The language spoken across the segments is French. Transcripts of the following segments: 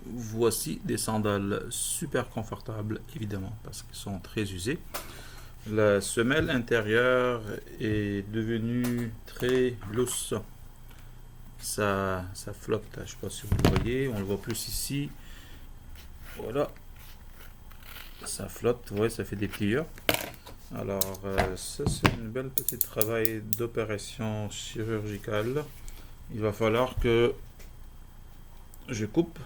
Voici des sandales super confortables, évidemment, parce qu'ils sont très usés. La semelle intérieure est devenue très lousse. Ça flotte, je ne sais pas si vous le voyez, on le voit plus ici. Voilà, ça flotte, ouais, ça fait des pliures. Alors, ça c'est une belle petite travail d'opération chirurgicale. Il va falloir que je coupe.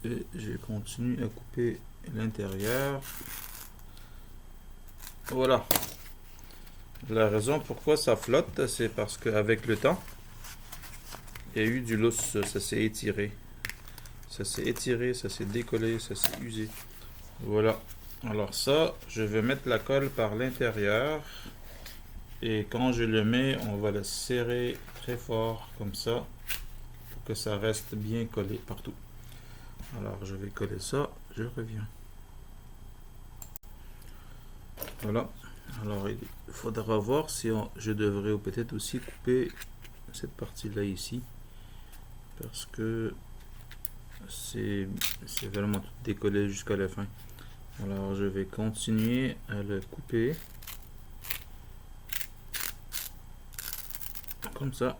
Et je continue à couper l'intérieur. Voilà. La raison pourquoi ça flotte, c'est parce qu'avec le temps, il y a eu du lousse, ça s'est étiré. Ça s'est étiré, ça s'est décollé, ça s'est usé. Voilà. Alors ça, je vais mettre la colle par l'intérieur. Et quand je le mets, on va le serrer très fort, comme ça, pour que ça reste bien collé partout. Alors je vais coller ça, je reviens. Voilà. Alors il faudra voir si je devrais peut-être aussi couper cette partie-là ici. Parce que c'est vraiment tout décollé jusqu'à la fin. Alors je vais continuer à le couper. Comme ça.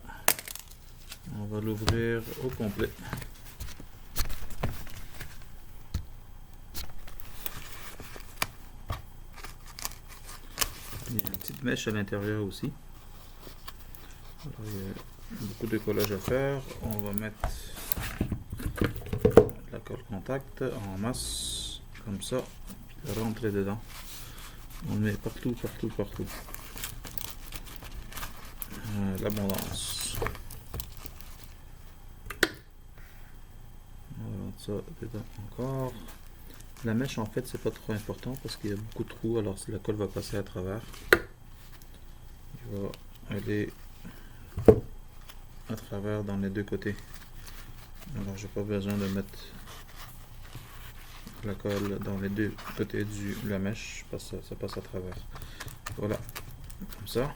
On va l'ouvrir au complet. Il y a une petite mèche à l'intérieur aussi. Alors, il y a beaucoup de collage à faire. On va mettre la colle contact en masse, comme ça, rentrer dedans. On le met partout, partout, partout. L'abondance. On va mettre ça dedans encore. La mèche, en fait, c'est pas trop important parce qu'il y a beaucoup de trous, alors si la colle va passer à travers, il va aller à travers dans les deux côtés. Alors, j'ai pas besoin de mettre la colle dans les deux côtés de la mèche parce que ça passe à travers. Voilà, comme ça.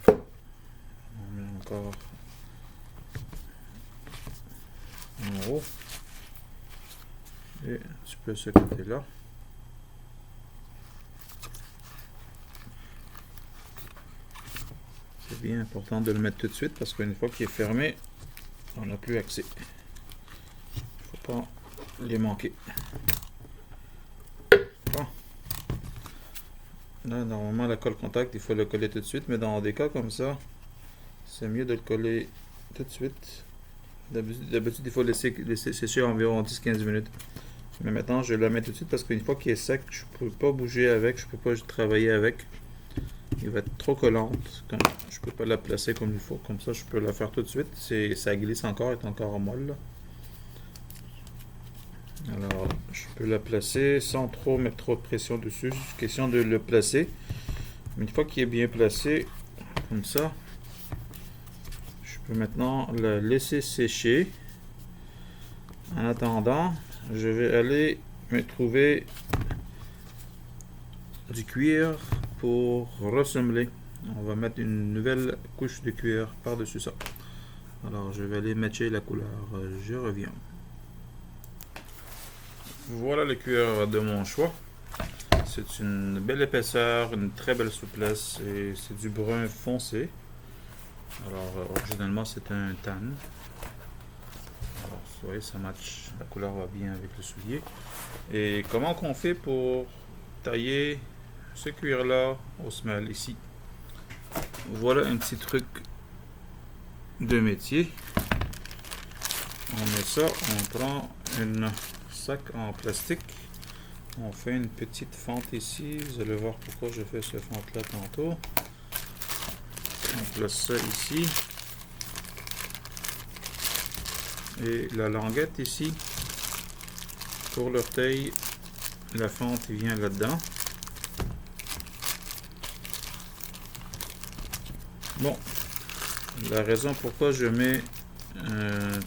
On met encore en haut et un petit peu ce côté là. C'est bien important de le mettre tout de suite parce qu'une fois qu'il est fermé, on n'a plus accès. Il ne faut pas les manquer. Bon. Là, normalement, la colle contact, il faut le coller tout de suite, mais dans des cas comme ça, c'est mieux de le coller tout de suite. D'habitude, il faut laisser sécher environ 10-15 minutes. Mais maintenant, je le mets tout de suite parce qu'une fois qu'il est sec, je ne peux pas bouger avec, je ne peux pas travailler avec. Il va être trop collante. Je peux pas la placer comme il faut. Comme ça, je peux la faire tout de suite. Ça glisse encore, est encore molle. Alors, je peux la placer sans trop mettre trop de pression dessus. C'est question de le placer. Une fois qu'il est bien placé, comme ça, je peux maintenant la laisser sécher. En attendant, je vais aller me trouver du cuir pour ressemeler. On va mettre une nouvelle couche de cuir par-dessus ça. Alors je vais aller matcher la couleur. Je reviens. Voilà le cuir de mon choix. C'est une belle épaisseur, une très belle souplesse et c'est du brun foncé. Alors originalement c'est un tan. Alors vous voyez, ça match, la couleur va bien avec le soulier. Et comment qu'on fait pour tailler ce cuir là au semelle ici? Voilà un petit truc de métier. On met ça, on prend un sac en plastique, on fait une petite fente ici. Vous allez voir pourquoi je fais cette fente là tantôt. On place ça ici et la languette ici pour l'orteil, la fente vient là dedans. Bon, la raison pourquoi je mets un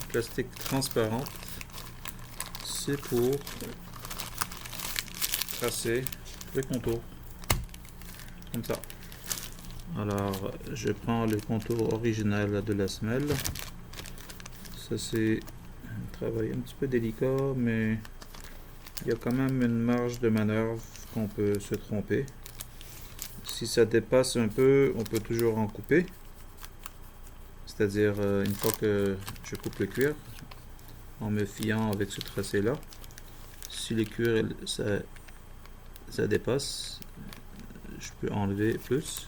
plastique transparent, c'est pour tracer le contour, comme ça. Alors, je prends le contour original de la semelle. Ça, c'est un travail un petit peu délicat, mais il y a quand même une marge de manœuvre qu'on peut se tromper. Si ça dépasse un peu, on peut toujours en couper. C'est-à-dire, une fois que je coupe le cuir, en me fiant avec ce tracé-là, si le cuir, ça dépasse, je peux enlever plus.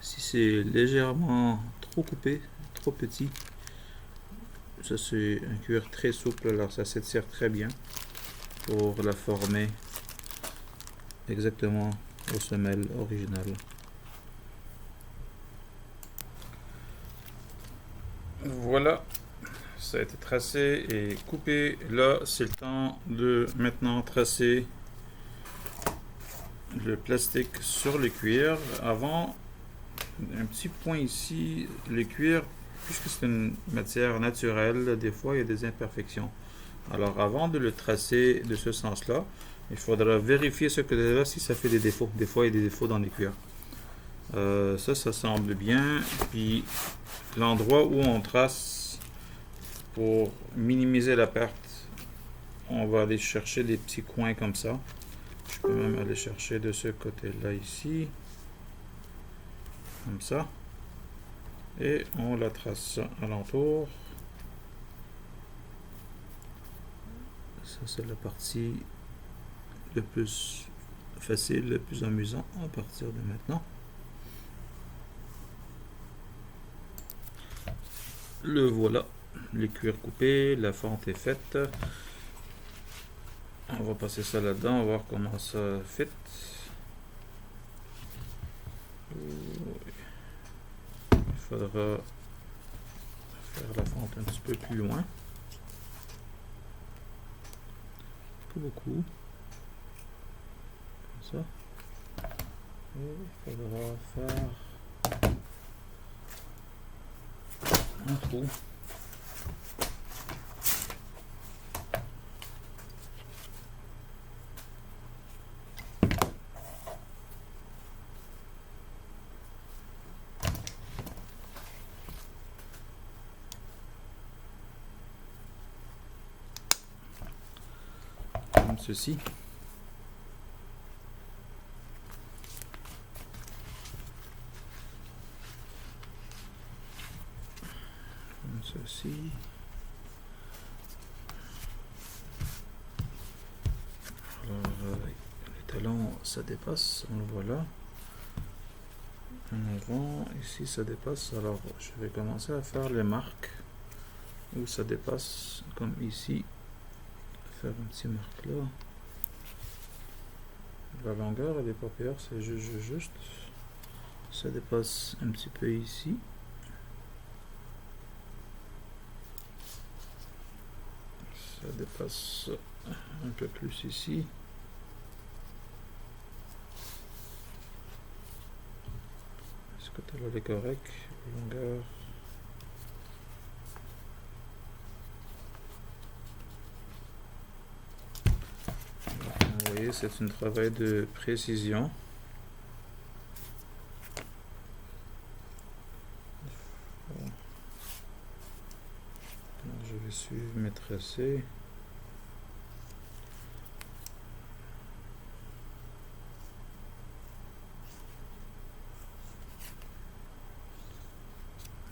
Si c'est légèrement trop coupé, trop petit, ça c'est un cuir très souple, alors ça s'étire très bien pour la former exactement aux semelles originales. Voilà, ça a été tracé et coupé. Là, c'est le temps de maintenant tracer le plastique sur le cuir. Avant, un petit point ici, le cuir, puisque c'est une matière naturelle, des fois il y a des imperfections. Alors avant de le tracer de ce sens-là, il faudra vérifier ce côté-là si ça fait des défauts. Des fois il y a des défauts dans les cuirs. Ça semble bien. Puis l'endroit où on trace, pour minimiser la perte, on va aller chercher des petits coins comme ça. Je peux même aller chercher de ce côté-là ici. Comme ça. Et on la trace alentour. Ça, c'est la partie le plus facile, le plus amusant à partir de maintenant. Le voilà, les cuirs coupés, la fente est faite. On va passer ça là-dedans, on va voir comment ça fit. Il faudra faire la fente un petit peu plus loin. Pas beaucoup. Comme ça. Et il faudra faire un trou. Comme ceci. Comme ceci. Alors, le talon, ça dépasse, on le voit là. En avant, ici ça dépasse. Alors, je vais commencer à faire les marques où ça dépasse, comme ici. Faire un petit marque là. La longueur, elle est pas pire, c'est juste. Ça dépasse un petit peu ici. Ça dépasse un peu plus ici. Ce côté-là est correct. Longueur. Vous voyez, c'est un travail de précision. Alors, je vais suivre mes tracés.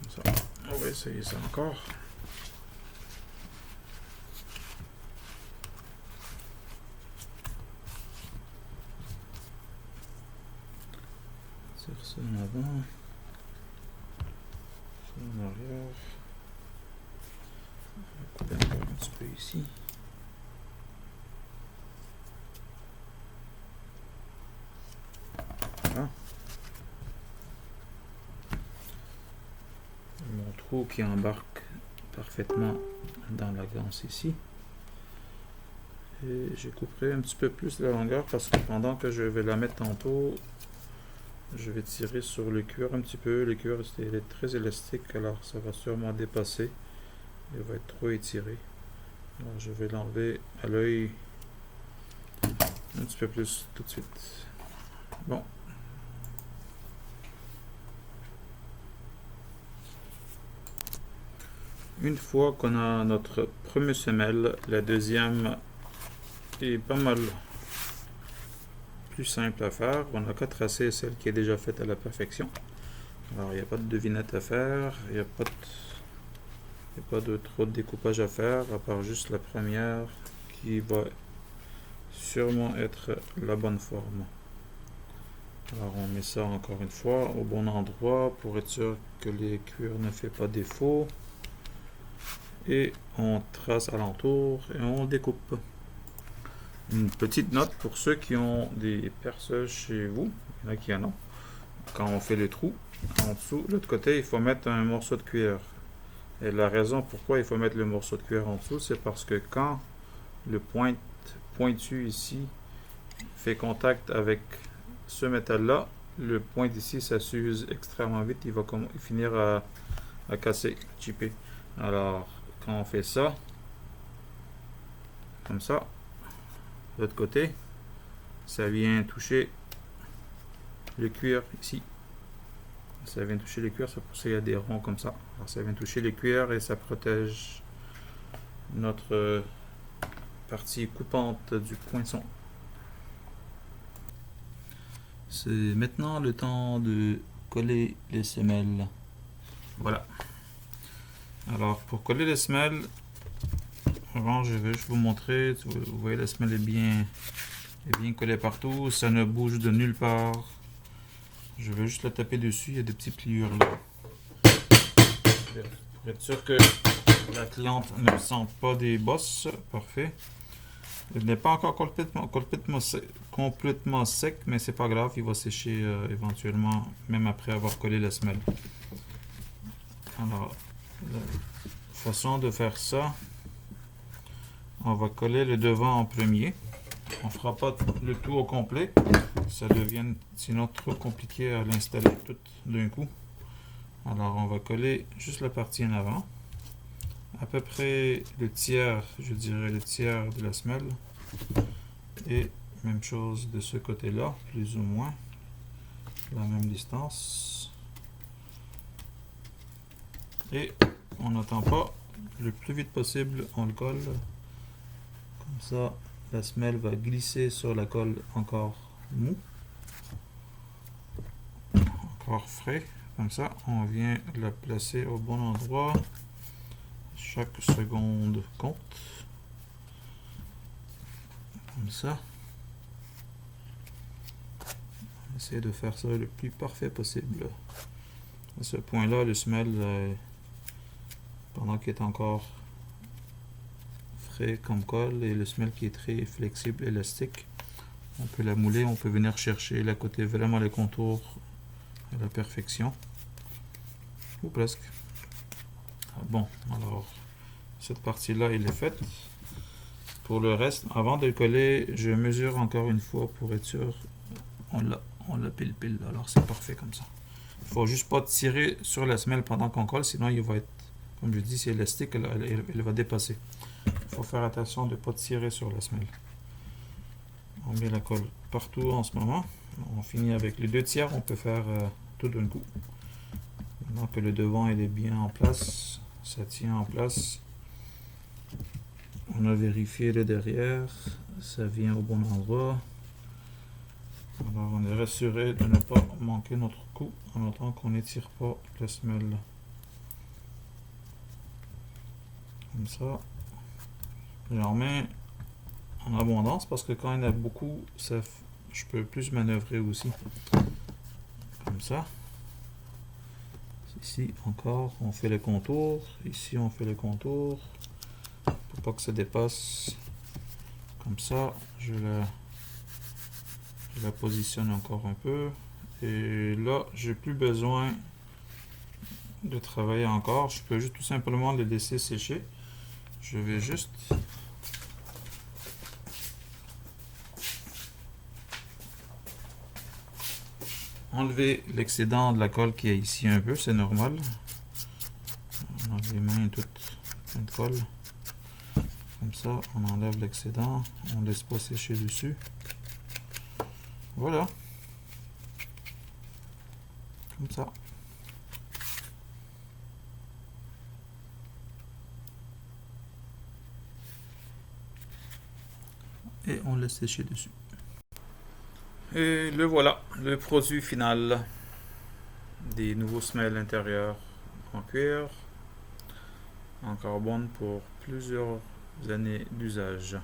Ça. On va essayer ça encore. Tire ça en avant. Ça en arrière. On va couper encore un petit peu ici. Voilà. Mon trou qui embarque parfaitement dans la ganse ici. Et je couperai un petit peu plus la longueur parce que pendant que je vais la mettre tantôt, je vais tirer sur le cuir un petit peu. Le cuir est très élastique, alors ça va sûrement dépasser. Il va être trop étiré. Alors je vais l'enlever à l'œil un petit peu plus tout de suite. Bon. une fois qu'on a notre première semelle, la deuxième est pas mal plus simple à faire. On n'a qu'à tracer celle qui est déjà faite à la perfection. Alors il n'y a pas de devinette à faire, il n'y a pas de trop de découpage à faire, à part juste la première qui va sûrement être la bonne forme. Alors on met ça encore une fois au bon endroit pour être sûr que les cuirs ne fait pas défaut. Et on trace alentour et on découpe. Une petite note pour ceux qui ont des perceuses chez vous, il y en a qui en ont. Quand on fait le trou, en dessous, de l'autre côté, il faut mettre un morceau de cuir. Et la raison pourquoi il faut mettre le morceau de cuir en dessous, c'est parce que quand le pointu ici fait contact avec ce métal-là, le point ici, ça s'use extrêmement vite, il va finir à casser, chipper. Alors, quand on fait ça, comme ça, de l'autre côté, ça vient toucher le cuir ici. Ça vient toucher les cuirs, c'est pour ça qu'il y a des ronds comme ça. Alors ça vient toucher les cuirs et ça protège notre partie coupante du poinçon. C'est maintenant le temps de coller les semelles. Voilà. Alors pour coller les semelles, avant je vais juste vous montrer. Vous voyez, la semelle est bien collée partout. Ça ne bouge de nulle part. Je vais juste la taper dessus, il y a des petits pliures là. Pour être sûr que la cliente ne sente pas des bosses. Parfait. Il n'est pas encore complètement sec, mais c'est pas grave, il va sécher éventuellement, même après avoir collé la semelle. Alors, la façon de faire ça, on va coller le devant en premier. On fera pas le tout au complet, ça devient sinon trop compliqué à l'installer tout d'un coup. Alors on va coller juste la partie en avant, à peu près le tiers, je dirais le tiers de la semelle, et même chose de ce côté là, plus ou moins la même distance, et on n'attend pas, le plus vite possible on le colle, comme ça la semelle va glisser sur la colle encore mou, encore frais. Comme ça, on vient la placer au bon endroit. Chaque seconde compte. Comme ça. On essaie de faire ça le plus parfait possible. À ce point-là, le semelle, pendant qu'il est encore frais comme colle, et le semelle qui est très flexible, élastique, on peut la mouler, on peut venir chercher le côté, vraiment les contours à la perfection. Ou presque. Bon, alors cette partie-là, il est faite. Pour le reste, avant de le coller, je mesure encore une fois pour être sûr. On l'a pile. Alors c'est parfait comme ça. Il faut juste pas tirer sur la semelle pendant qu'on colle, sinon il va être, comme je dis, c'est élastique, elle va dépasser. Il faut faire attention de ne pas tirer sur la semelle. On met la colle partout en ce moment. On finit avec les 2/3, on peut faire tout d'un coup. Maintenant que le devant il est bien en place, ça tient en place. On a vérifié le derrière, ça vient au bon endroit. Alors on est rassuré de ne pas manquer notre coup en même temps qu'on n'étire pas la semelle. Comme ça. J'en mets en abondance parce que quand il y en a beaucoup, je peux plus manœuvrer aussi. Comme ça. Ici encore, on fait le contour. Ici, on fait le contour. Pour pas que ça dépasse. Comme ça, je la positionne encore un peu. Et là, j'ai plus besoin de travailler encore. Je peux juste tout simplement le laisser sécher. Je vais juste enlever l'excédent de la colle qui est ici un peu, c'est normal. On enlève les mains toutes plein de colle. Comme ça, on enlève l'excédent, on ne laisse pas sécher dessus. Voilà. Comme ça. et on laisse sécher dessus. Et le voilà, le produit final des nouveaux semelles intérieures en cuir en carbone pour plusieurs années d'usage.